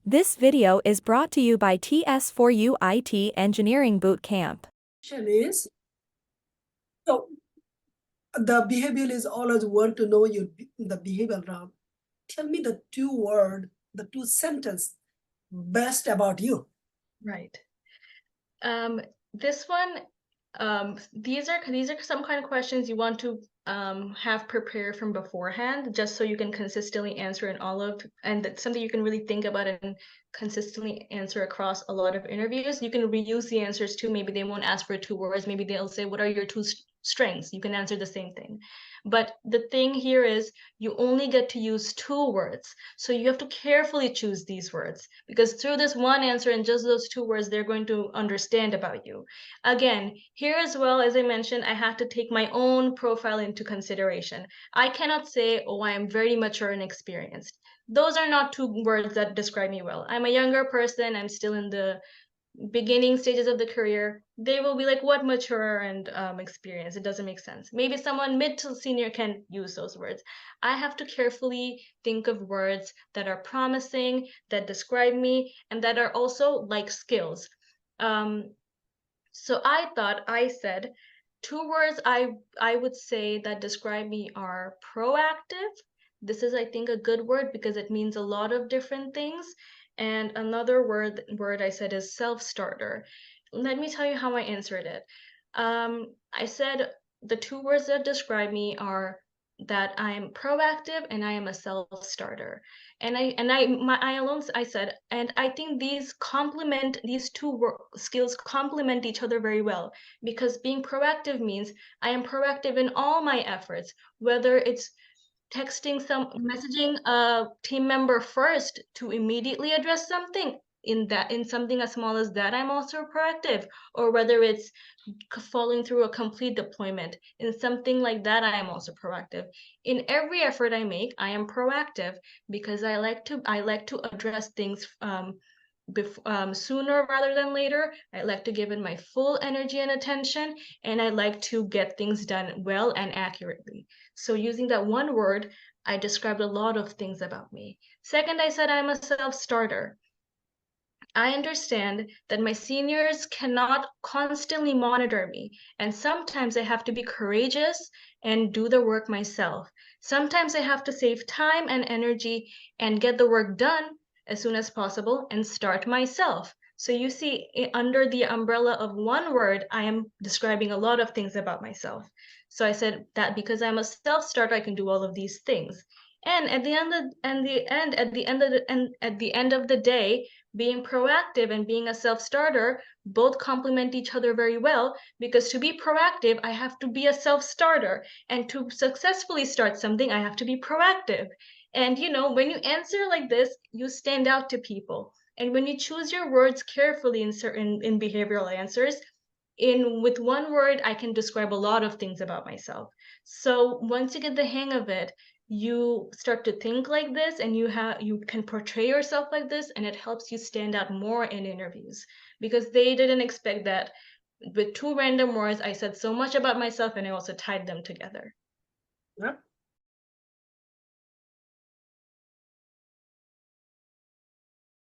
This video is brought to you by TS4U IT Engineering Bootcamp. Question is, so the behavioral is always want to know the behavioral round. Tell me the two sentence best about you. Right. This one, these are some kind of questions you want to have prepared from beforehand, just so you can consistently answer in and that's something you can really think about and consistently answer across a lot of interviews. You can reuse the answers too. Maybe they won't ask for 2 words. Maybe they'll say, what are your two strengths? You can answer the same thing. But the thing here is you only get to use 2 words. So you have to carefully choose these words, because through this one answer and just those 2 words, they're going to understand about you. Again, here as well, as I mentioned, I have to take my own profile into consideration. I cannot say, oh, I am very mature and experienced. Those are not 2 words that describe me well. I'm a younger person. I'm still in the beginning stages of the career. They will be like, what mature and experienced? It doesn't make sense. Maybe someone mid to senior can use those words. I have to carefully think of words that are promising, that describe me, and that are also like skills. So I said 2 words I would say that describe me are proactive. This is, I think, a good word because it means a lot of different things. And another word I said is self-starter. Let me tell you how I answered it. I said the 2 words that describe me are that I'm proactive and I am a self-starter. And I said, and I think these skills complement each other very well, because being proactive means I am proactive in all my efforts, whether it's messaging a team member first to immediately address something. In something as small as that, I'm also proactive, or whether it's following through a complete deployment. In something like that, I am also proactive. In every effort I make, I am proactive because I like to address things sooner rather than later. I like to give it my full energy and attention, and I like to get things done well and accurately. So using that one word, I described a lot of things about me. Second, I said I'm a self-starter. I understand that my seniors cannot constantly monitor me, and sometimes I have to be courageous and do the work myself. Sometimes I have to save time and energy and get the work done as soon as possible and start myself. So you see, under the umbrella of one word, I am describing a lot of things about myself. So I said that because I'm a self-starter, I can do all of these things. And at the end of the day, being proactive and being a self-starter both complement each other very well, because to be proactive, I have to be a self-starter. And to successfully start something, I have to be proactive. And when you answer like this, you stand out to people. And when you choose your words carefully in behavioral answers, with one word, I can describe a lot of things about myself. So once you get the hang of it, you start to think like this, and you can portray yourself like this, and it helps you stand out more in interviews, because they didn't expect that with 2 random words I said so much about myself, and I also tied them together. Yeah,